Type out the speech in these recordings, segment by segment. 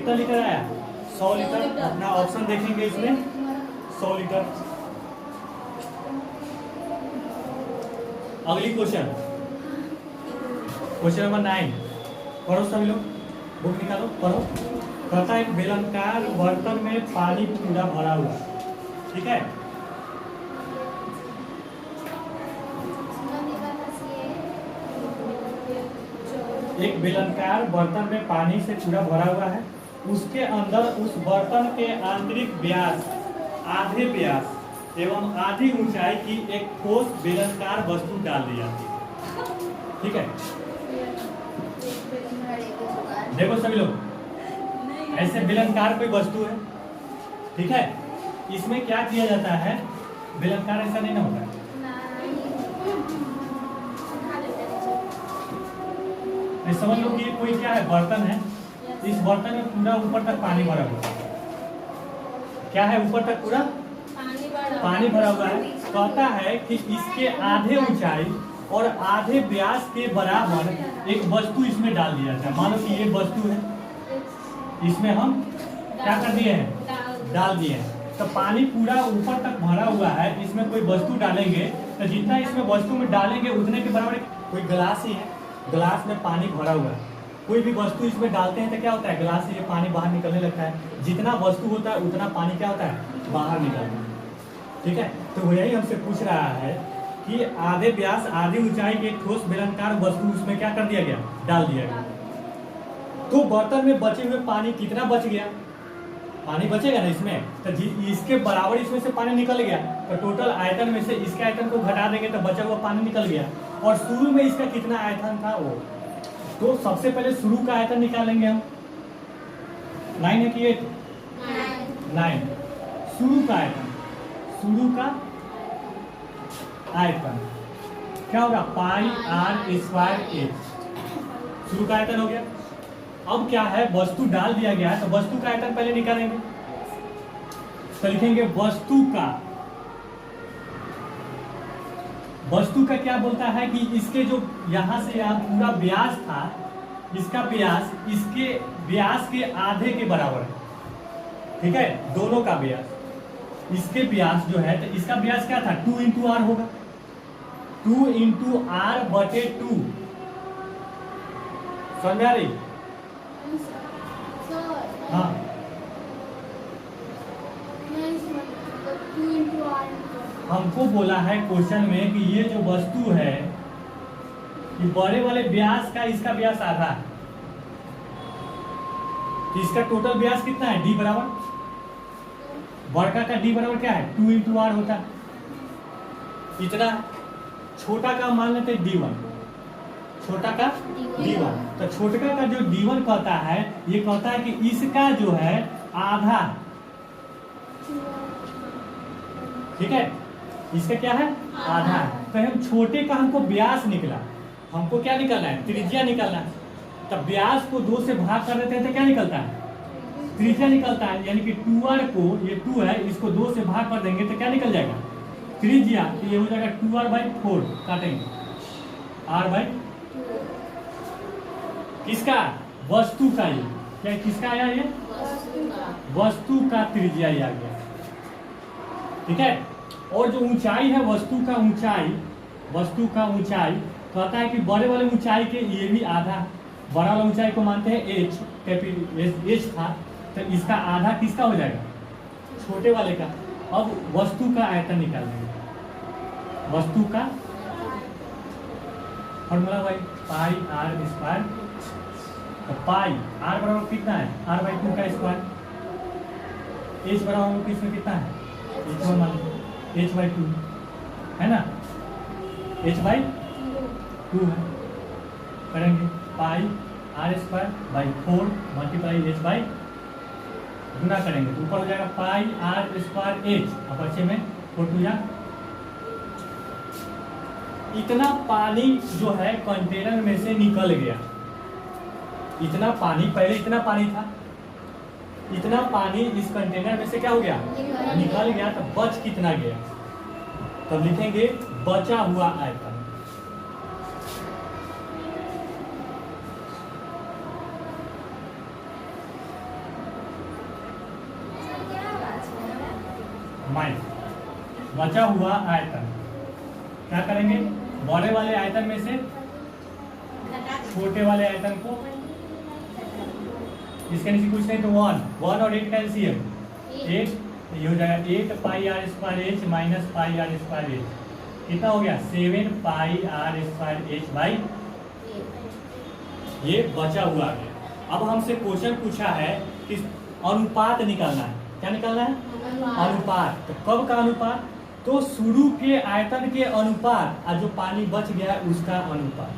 कितना लीटर आया? 100 लीटर। अपना ऑप्शन देखेंगे इसमें 100 लीटर। अगली क्वेश्चन नंबर 9। पढ़ो सभी लोग, बुक निकालो पढ़ो। कहता है एक बेलनाकार बर्तन में पानी पूरा भरा हुआ, ठीक है। एक बेलनाकार बर्तन में पानी से पूरा भरा हुआ है, उसके अंदर उस बर्तन के आंतरिक व्यास, आधे व्यास एवं आधी ऊंचाई की एक ठोस बेलनाकार वस्तु डाल दी जाती है, ठीक है। देखो सभी लोग, ऐसे बेलनाकार कोई वस्तु है, ठीक है। इसमें क्या किया जाता है? बेलनाकार ऐसा नहीं ना होता है। समझ लो कि ये कोई क्या है, बर्तन है। इस बर्तन में पूरा ऊपर तक पानी भरा हुआ है। क्या है? ऊपर तक पूरा पानी भरा हुआ है। कहता है कि इसके आधे ऊंचाई और आधे व्यास के बराबर एक वस्तु इसमें डाल दिया जाता है। मानो कि ये वस्तु है, इसमें हम क्या कर दिए हैं? डाल दिए हैं। तो पानी पूरा ऊपर तक भरा हुआ है, इसमें कोई वस्तु डालेंगे तो जितना इसमें वस्तु में डालेंगे उतने के बराबर। कोई गिलास ही है, गिलास में पानी भरा हुआ है, कोई भी वस्तु इसमें डालते हैं तो क्या होता है? गिलास से ये पानी बाहर निकलने लगता है। जितना वस्तु होता है उतना पानी क्या होता है? बाहर निकलता है, ठीक है। तो यही हमसे पूछ रहा है कि आधे व्यास आधी ऊंचाई की एक ठोस बेलनाकार वस्तु उसमें क्या कर दिया गया? डाल दिया गया। तो बर्तन में बचे हुए पानी कितना बच गया? पानी बचेगा ना इसमें, तो इसके बराबर इसमें से पानी निकल गया। तो टोटल आयतन में से इसके आयतन को घटा देंगे तो बचा हुआ पानी निकल गया। और शुरू में इसका कितना आयतन था वो, तो सबसे पहले शुरू का आयतन निकालेंगे हम। 9 है कि 8? 9। शुरू का आयतन, शुरू का आयतन क्या होगा? पाई r स्क्वायर h। शुरू का आयतन हो गया। अब क्या है? वस्तु डाल दिया गया है, तो वस्तु का आयतन पहले निकालेंगे। तो लिखेंगे वस्तु का क्या बोलता है कि इसके जो यहां से यहाँ पूरा व्यास था, इसका व्यास इसके व्यास के आधे के बराबर है, ठीक है। दोनों का व्यास, इसके व्यास जो है, तो इसका व्यास क्या था? 2 इंटू आर होगा। 2 इंटू आर बटे 2। समझ आ रही? हाँ, हमको बोला है क्वेश्चन में कि ये जो वस्तु है, ये बड़े वाले व्यास का इसका व्यास आधा है, तो इसका टोटल व्यास कितना है? d बराबर, बड़का का d बराबर क्या है? 2 इंटू आर होता है। इतना छोटा का मान लेते d1, छोटा का d1। तो छोटका का जो d1 कहता है, ये कहता है कि इसका जो है आधा, ठीक है। इसका क्या है? आधा है। तो हम छोटे का हमको व्यास निकला, हमको क्या निकलना है? त्रिज्या निकलना है। तब व्यास को 2 से भाग कर देते हैं तो क्या निकलता है? त्रिज्या निकलता है। यानी कि 2r को, ये 2 है, इसको 2 से भाग कर देंगे तो क्या निकल जाएगा? त्रिज्या। तो ये हो जाएगा 2r/4। काटेंगे r/, किसका? वस्तु का। ये क्या किसका आया? ये वस्तु का त्रिज्या आ गया, ठीक है। और जो ऊंचाई है वस्तु का ऊंचाई कहता है कि बड़े वाले ऊंचाई के ये भी आधा, बड़ा वाला ऊंचाई को मानते हैं h, कैपिटल h था, तो इसका आधा किसका हो जाएगा? छोटे वाले का। अब वस्तु का आयतन निकाल देंगे। वस्तु का फॉर्मूला भाई पाई r स्क्वायर। तो पाई r बराबर कितना है? r/2 का स्क्वायर। h बराबर किसमें कितना है? h/2 है ना, h/2 है। करेंगे पाई r²/4 मल्टीप्लाई h/, गुना करेंगे तो ऊपर हो जाएगा पाई r² h, अब बच्चे में 4 जा। इतना पानी जो है कंटेनर में से निकल गया। इतना पानी, पहले इतना पानी था, इतना पानी इस कंटेनर में से क्या हो गया? निकल गया। तो बच कितना गया? तब लिखेंगे बचा हुआ आयतन। माइनस बचा हुआ आयतन, क्या करेंगे, बड़े वाले आयतन में से छोटे वाले आयतन को, इसके नीचे कुछ नहीं तो 1 और 8 का एलसीएम 8, ये हो जाएगा 8 pi r square h minus pi r square h, कितना हो गया 7 pi r square h by, ये बचा हुआ है। अब हमसे क्वेश्चन पूछा है कि अनुपात निकालना है, क्या निकालना है, अनुपात। तो कब का अनुपात, तो शुरू के आयतन के अनुपात और जो पानी बच गया है उसका अनुपात।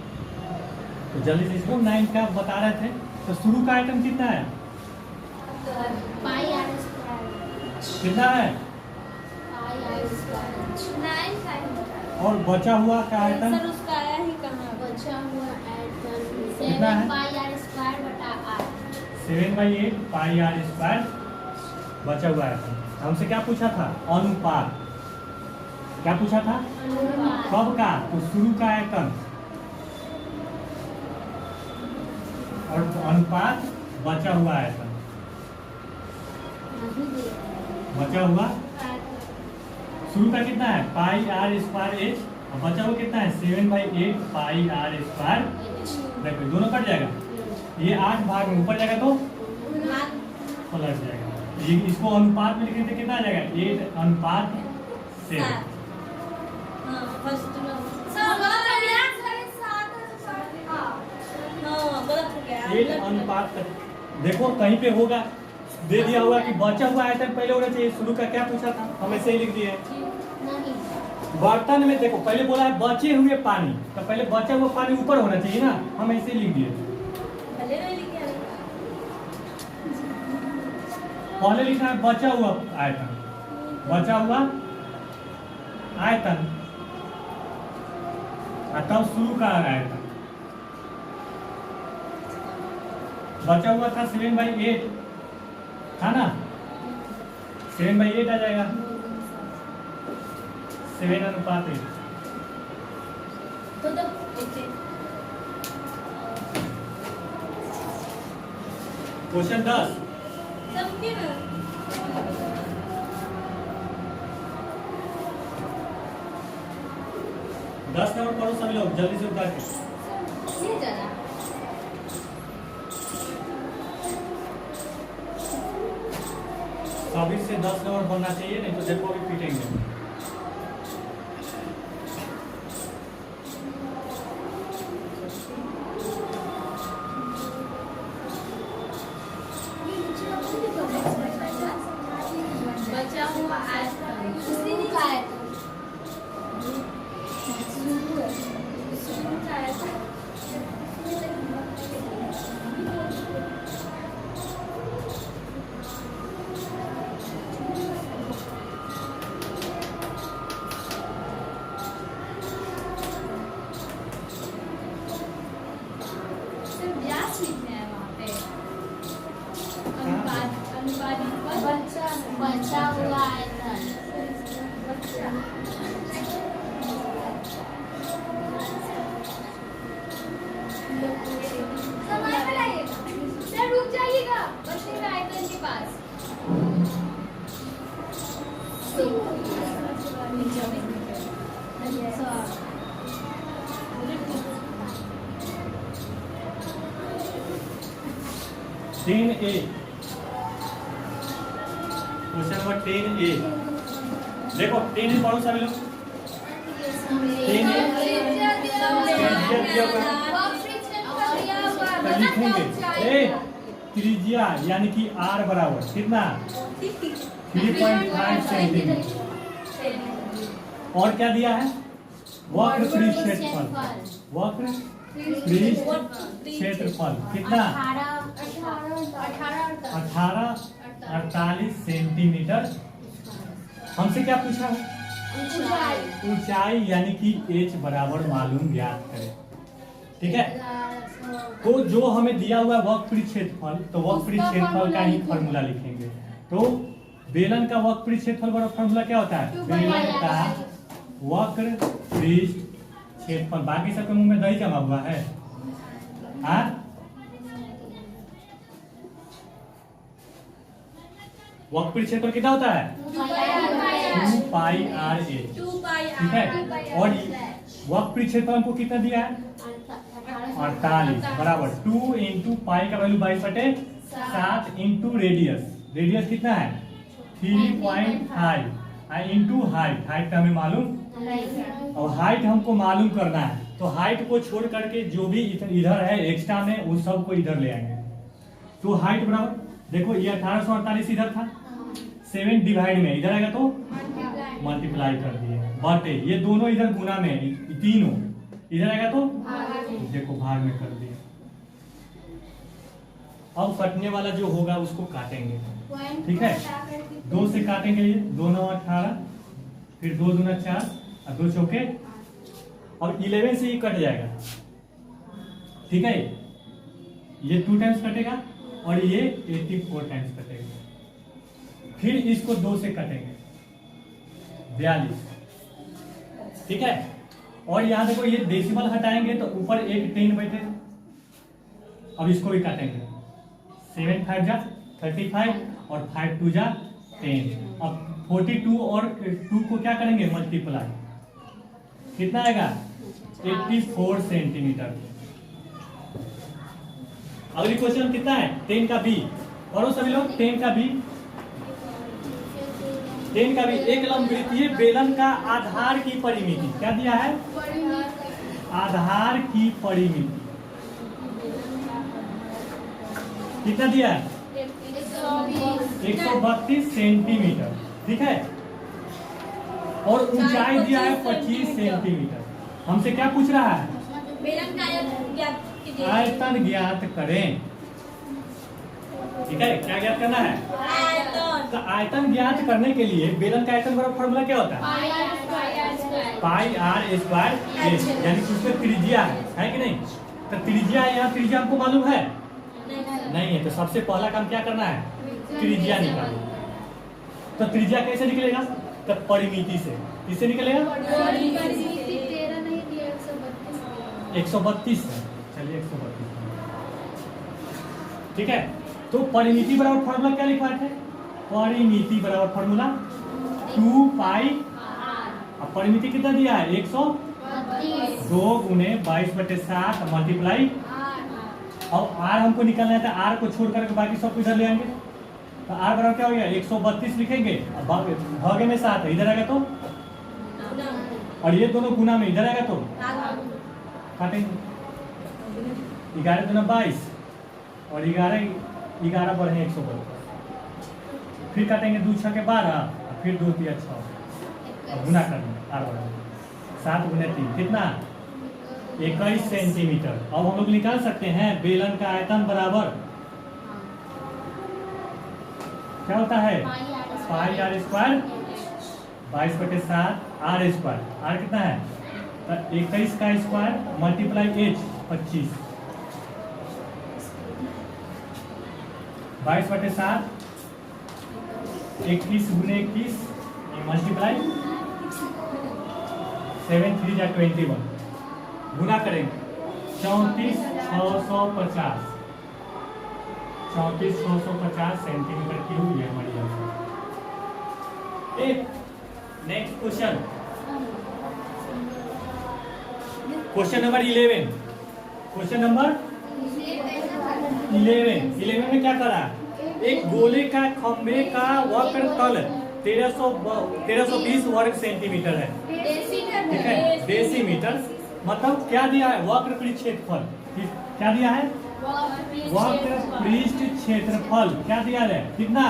तो जल्दी से इसको 9 का बता रहे थे, तो शुरू का आयतन कितना है, पाई आर स्क्वायर, कितना है, पाई आर स्क्वायर 9 और बचा हुआ का आयतन सर उसका आया ही कहाँ, बचा हुआ आयतन कितना है? 7 पाई आर स्क्वायर बटा 8, 7/8 पाई आर स्क्वायर बचा हुआ आयतन। हमसे क्या पूछा था, अनुपात, क्या पूछा था, अनुपात कब का, तो शुरू का आयतन और और बचा हुआ आयतन, बचा हुआ शुरू का कितना है पाई आर स्क्वायर एच, और बचा हुआ कितना है 7/8 पाई आर स्क्वायर। देखो दोनों कट जाएगा, ये 8 भाग में ऊपर जाएगा तो पलट जाएगा, ये इसको अनुपात में लिखेंगे तो कितना आ जाएगा 8:7। एट अनुपात, देखो कहीं पे होगा दे दिया होगा कि बचा हुआ आयतन पहले होना चाहिए, शुरू का क्या पूछा था, हम ऐसे ही लिख दिए। बर्तन में देखो पहले बोला है बचे हुए पानी, तो पहले बचा हुआ पानी ऊपर होना चाहिए ना, हम ऐसे ही लिख दिए। पहले लिखा है बचा हुआ आयतन, बचा हुआ आयतन, और तब शुरू का आयतन। बचा हुआ था 7/8 था ना, 7/8 आ जाएगा, 7:8। क्वेश्चन 10, दस नंबर पढ़ो सभी लोग जल्दी से उठा के। 24 से 10 नंबर बनना चाहिए, नहीं तो देखो अभी पीटेंगे। बचा हुआ आयतन, शुरू का आयतन, शुरू का आयतन 10A, क्वेश्चन नंबर 10A, देखो 10A पढ़ो सभी लोग। 10A लिखेंगे त्रिज्या यानी कि R बराबर कितना 3.5 सेंटीमीटर, और क्या दिया है वक्र पृष्ठ क्षेत्रफल, वक्र पृष्ठ क्षेत्रफल कितना 1848 सेंटीमीटर। हमसे क्या पूछा है ऊंचाई यानी कि h बराबर मालूम ज्ञात करें, ठीक है। तो जो हमें दिया हुआ है वक्र पृष्ठ क्षेत्रफल, तो वक्र पृष्ठ क्षेत्रफल का ही फॉर्मूला लिखेंगे। तो बेलन का वक्र पृष्ठ क्षेत्रफल वाला फॉर्मूला क्या होता है, बेलन का वक्र पृष्ठ क्षेत्रफल। बाकी सबके मुंह में दही जमा हुआ है, हाँ वक्र क्षेत्रफल कितना होता है 2 पाई आर एच, ठीक है। और वक्र क्षेत्रफल हमको कितना दिया है 48 बराबर 2 इंटू पाई का वैल्यू 22/7 इंटू रेडियस, रेडियस कितना है 3.5 इंटू हाइट, हाइट का हमें मालूम और हाइट हमको मालूम करना है, तो हाइट को छोड़ करके जो भी इधर है एक्स्ट्रा में उन सब को इधर ले आएंगे। तो हाइट बराबर देखो ये 1848 इधर था, 7 डिवाइड में इधर आएगा तो मल्टीप्लाई कर दिए, बटे ये दोनों इधर गुना में तीनों इधर आएगा तो देखो भाग में कर दिए। अब कटने वाला जो होगा उसको काटेंगे, ठीक है। 2 से काटेंगे, ये 2 9 18, फिर 2 दूना 4 और 2 चौके, और 11 से ही कट जाएगा, ठीक है। ये 2 टाइम्स कटेगा और ये 84 टाइम्स कटेगा, फिर इसको 2 से कटेंगे 42, ठीक है। और यहाँ देखो ये डेसिमल हटाएंगे तो ऊपर एक 10 बैठे, अब इसको भी काटेंगे 7 5 जा 35 और 5 2 जा 10। अब 42 और 2 को क्या करेंगे मल्टीप्लाई, कितना आएगा 84 सेंटीमीटर। अगली क्वेश्चन कितना है 10 का बी, और सभी लोग 10 का बी, 10 का भी एक लंबवृत्तीय बेलन का आधार की परिमिति क्या दिया है, आधार की परिमिति कितना दिया है 132 सेंटीमीटर, ठीक है। और ऊंचाई दिया है 25 सेंटीमीटर। हमसे क्या पूछ रहा है आयतन ज्ञात करें, ठीक है। क्या ज्ञात करना है तो आयतन ज्ञात करने के लिए बेलन का आयतन बराबर फॉर्मूला क्या होता है पाई आर स्क्वायर एच, यानी कि उसमें त्रिज्या है कि नहीं। तो त्रिज्या यहाँ त्रिज्या हमको मालूम है नहीं है, तो सबसे पहला काम क्या करना है त्रिज्या निकालना। तो त्रिज्या कैसे निकलेगा तो परिमिति से, किससे निकलेगा 132 है, चलिए 132, ठीक है। तो परिमिति बराबर फॉर्मूला क्या लिखवाए थे, परिमिति बराबर फॉर्मूला 2 पाई, अब परिमिति कितना दिया है 102 गुने 22/7 मल्टीप्लाई, अब आर हमको निकालना है, तो आर को छोड़ करके बाकी सब इधर ले आएंगे, तो आर बराबर क्या हो गया 132 लिखेंगे, अब भागे में 7 इधर आएगा तो, और ये दोनों गुना में इधर आएगा तो काटेंगे 11 दूना 22 और 11 बढ़े 132, फिर काटेंगे 2 6 के 12, फिर 2 3 6 और गुना करना आर बराबर 7 गुने 3 कितना 21 सेंटीमीटर। अब हम लोग निकाल सकते हैं बेलन का आयतन बराबर क्या होता है pi r square 22/7 r square, r कितना है तो 21 का स्क्वायर मल्टीप्लाई एच 25, 22/7 21 गुने 21 मल्टीप्लाई 7 3 जा 21, गुना करेंगे 34,650 सेंटीमीटर क्यूब, ये हमारी answer. Next question, question number 11, question number 11 में क्या करा, एक गोले का खंभे का वक्र तल 1320 वर्ग सेंटीमीटर है, ठीक है डेसीमीटर, मतलब क्या दिया है वक्र पृष्ठ क्षेत्रफल, क्या दिया है वक्र पृष्ठ क्षेत्रफल क्या दिया है कितना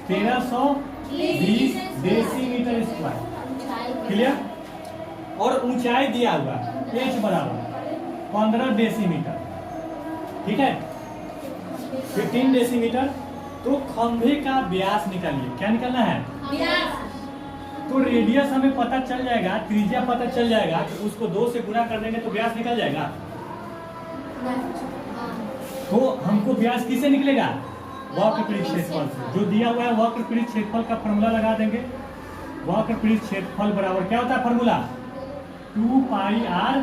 1320 डेसीमीटर स्क्वायर, क्लियर। और ऊंचाई दिया हुआ h बराबर 15 डेसीमीटर, ठीक है 15 डेसीमीटर। तो खंभे का व्यास निकालिए, क्या निकालना है व्यास। तो रेडियस हमें पता चल जाएगा, त्रिज्या पता चल जाएगा, तो उसको 2 से गुणा कर देंगे तो व्यास निकल जाएगा। तो हमको व्यास किससे निकलेगा वक्र पृष्ठ क्षेत्रफल से, जो दिया हुआ है वक्र पृष्ठ क्षेत्रफल का फॉर्मूला लगा देंगे। वक्र पृष्ठ क्षेत्रफल बराबर क्या होता है फॉर्मूला 2 पाई आर,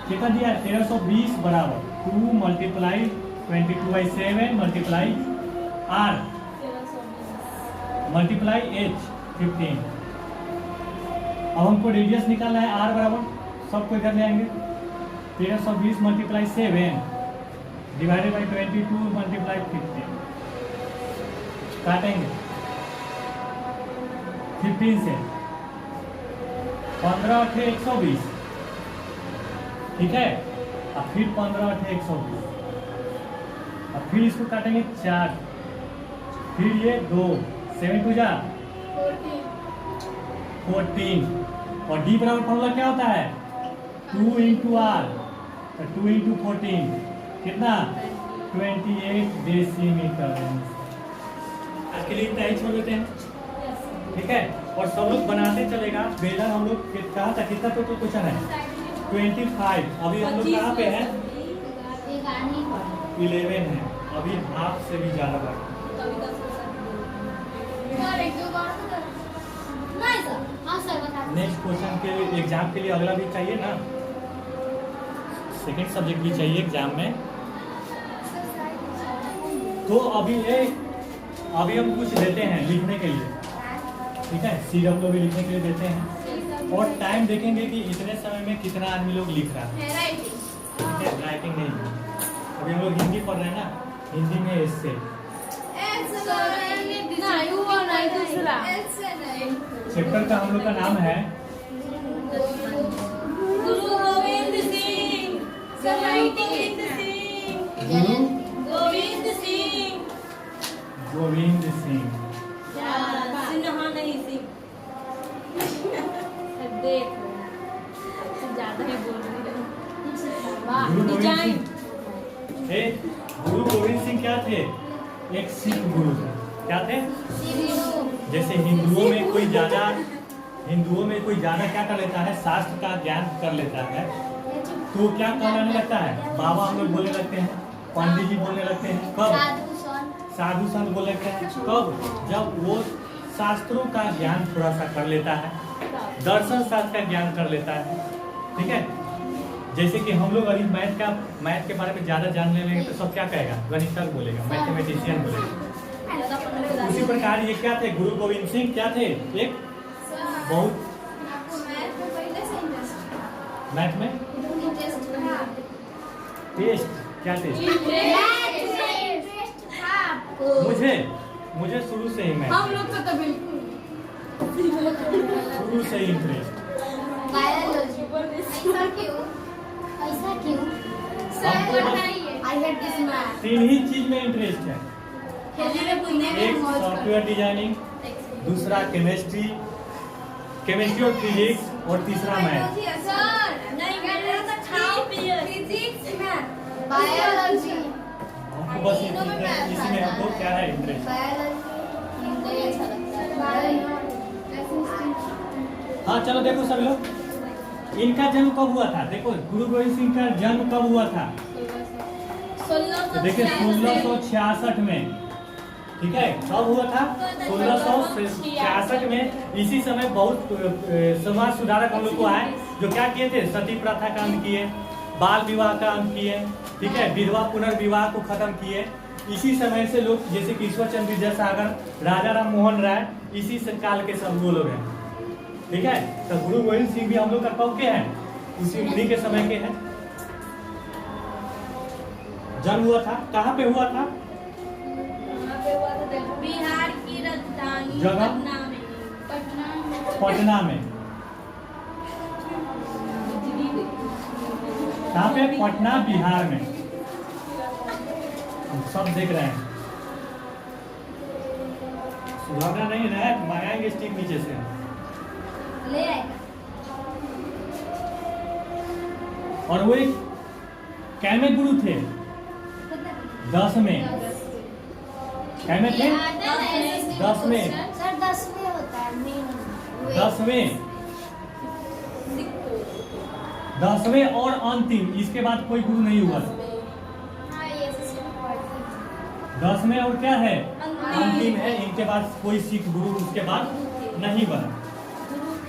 कितना दिया है 1320 बराबर 2 multiply 22/7 multiply R multiply H 15। अब हमको रेडियस निकालना है R बराबर सबको इधर ले आएंगे 1320 मल्टीप्लाई 7 डिवाइडेड बाई 22 मल्टीप्लाई 15 काटेंगे 15 से 15 8 120 ठीक है। अब फिर 15 8 120 अब फिर इसको काटेंगे 4 फिर ये 2 7 2 जा 14 और डी बराबर फॉर्मूला क्या होता है 2 इंटू आर 2 इंटू 14 कितना 28 डेसीमीटर। आज के लिए इतना ही छोड़ देते हैं ठीक है। और सब लोग बनाते चलेगा बेलन हम लोग कहा था कितना टोटल क्वेश्चन है 25। अभी हम लोग कहाँ पे हैं 11 है अभी हाफ से भी ज्यादा बाकी। नेक्स्ट क्वेश्चन के एग्जाम के लिए अगला भी चाहिए ना सेकंड सब्जेक्ट भी चाहिए एग्जाम में। तो अभी हम कुछ देते हैं लिखने के लिए ठीक है CW भी लिखने के लिए देते हैं और टाइम देखेंगे कि इतने समय में कितना आदमी लोग लिख रहा है ठीक है। राइटिंग नहीं अभी हम लोग हिंदी पढ़ रहे हैं ना हिंदी में इससे चैप्टर का हम लोग का नाम है गुरु गोविंद सिंह गोविंद सिंह नहीं सिंह देख ज्यादा ही बोल रही गुरु गोविंद सिंह क्या थे एक सिख गुरु थे क्या थे जैसे हिंदुओं में कोई ज्यादा क्या कर लेता है शास्त्र का ज्ञान कर लेता है तो क्या कहलाने लगता है बाबा हम लोग बोलने लगते हैं पंडित जी बोलने लगते हैं कब साधु संत बोलने लगते हैं कब जब वो शास्त्रों का ज्ञान थोड़ा सा कर लेता है दर्शन शास्त्र का ज्ञान कर लेता है ठीक है। जैसे कि हम लोग अभी मैथ के बारे में ज्यादा जानने लेंगे तो सब क्या कहेगा गणितज्ञ बोलेगा मैथमेटिशियन बोलेगा। उसी प्रकार ये क्या थे गुरु गोविंद सिंह क्या थे एक बहुत मैथ में टेस्ट क्या टेस्ट मुझे शुरू से ही मैथ हम लोग तो बिल्कुल शुरू से ही इंटरेस्ट ऐसा क्यों तीन ही चीज में इंटरेस्ट है एक सॉफ्टवेयर डिजाइनिंग दूसरा केमिस्ट्री और फिजिक्स और तीसरा मैथ। हमको बस इसी में हमको क्या है इंटरेस्ट। हाँ चलो देखो सब लोग इनका जन्म कब हुआ था देखो गुरु गोविंद सिंह का जन्म कब हुआ था तो देखिए 1666 में ठीक है कब हुआ था 1666 में। इसी समय बहुत समाज सुधारक हम लोग को आए जो क्या किए थे सती प्रथा का अंत किए बाल विवाह का अंत किए ठीक है विधवा पुनर्विवाह को खत्म किए। इसी समय से लोग जैसे कि ईश्वर चंद्र विद्यासागर राजा राम मोहन राय इसी काल के सब वो लोग हैं ठीक है। तो गुरु गोविंद सिंह भी हम लोग का कब के हैं उन्हीं के समय के हैं। जन्म हुआ था कहाँ पे हुआ था बिहार की राजधानी जगह पटना में कहाँ पे पटना बिहार में हम सब देख रहे हैं सुधारना नहीं है मंगाएंगे स्टिक नीचे से ले आएगा। और वो एक कैमे गुरु थे 10 में कैमे थे 10 में सर 10 में होता है 10वें और अंतिम इसके बाद कोई गुरु नहीं हुआ 10वें और क्या है अंतिम है इनके बाद कोई सिख गुरु उसके बाद नहीं बना।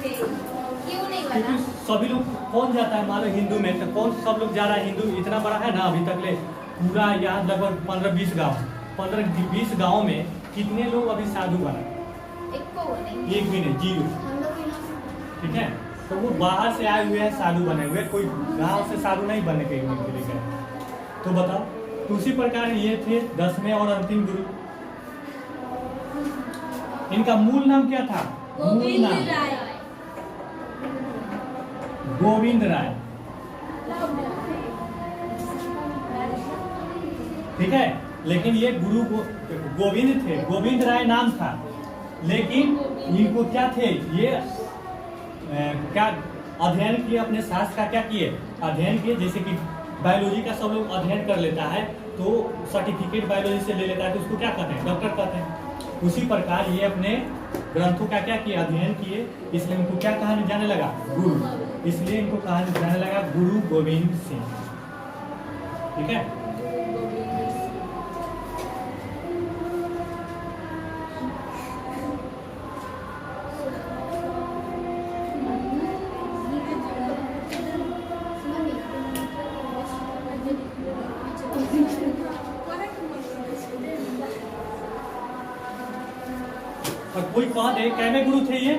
क्यों नहीं क्योंकि सभी लोग कौन जाता है मान लो हिंदू में, तो कौन सब लोग जा रहा है हिंदू, इतना बड़ा है ना अभी तक ले पूरा यहाँ लगभग 15-20 गाँव, 15-20 गाँव में कितने लोग अभी साधु बना? एक भी नहीं, जीरो। ठीक है, तो वो बाहर से आए हुए हैं साधु बने हुए, कोई गांव से साधु नहीं बने के लिए गए। तो बताओ, तो उसी प्रकार ये थे 10वें और अंतिम गुरु। इनका मूल नाम क्या था? मूल नाम गोविंद राय। ठीक है, लेकिन ये गुरु गोविंद थे, गोविंद राय नाम था, लेकिन इनको क्या थे, ये क्या अध्ययन किए, अपने शास्त्र का क्या किए, अध्ययन किए। जैसे कि बायोलॉजी का सब लोग अध्ययन कर लेता है तो सर्टिफिकेट बायोलॉजी से ले लेता है, तो उसको क्या कहते हैं? डॉक्टर कहते हैं। उसी प्रकार ये अपने ग्रंथों का क्या किए, अध्ययन किए, इसलिए इनको क्या कहा जाने लगा? गुरु। इसलिए इनको कहा जाने लगा गुरु गोविंद सिंह। ठीक है, और कोई कह दे कैसे गुरु थे ये?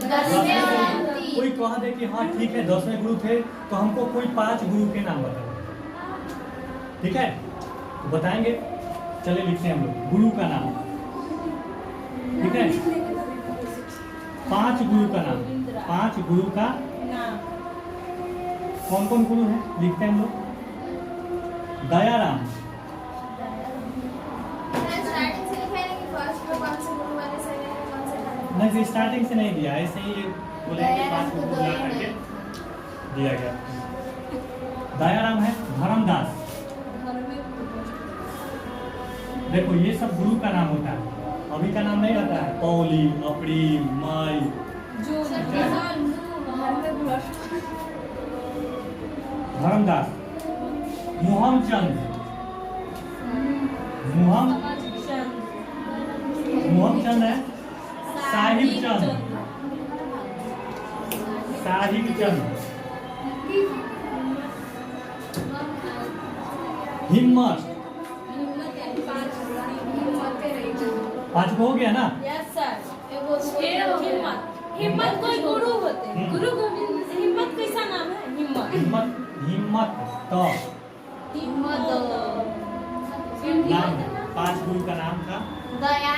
10वें। कोई कह दे कि हाँ ठीक है 10वें गुरु थे, तो हमको कोई 5 गुरु के नाम बताए। ठीक है, तो बताएंगे, चले लिखते हैं हम लोग गुरु का नाम। ठीक है, 5 गुरु का नाम, 5 गुरु का कौन कौन गुरु है लिखते हैं हम लोग। दयाराम, नहीं स्टार्टिंग से नहीं दिया, ऐसे ही बोलेंगे 5 गुरु ला करके दिया गया। दयाराम है, धर्मदास। देखो ये सब गुरु का नाम होता है, अभी का नाम नहीं रहता है, पौली, अप्रैल, मई, धर्मदास। मोहमचंद, मोहमचंद है। साहिब चंद, साहिब चंद। हिम्मत, 5 हो गया ना? Yes sir. हिम्मत कोई गुरु होते हैं, गुरु गोविंद। हिम्मत कैसा नाम है? हिम्मत, हिम्मत, हिम्मत तो हिम्मत नाम 5 गुरु का नाम था। दया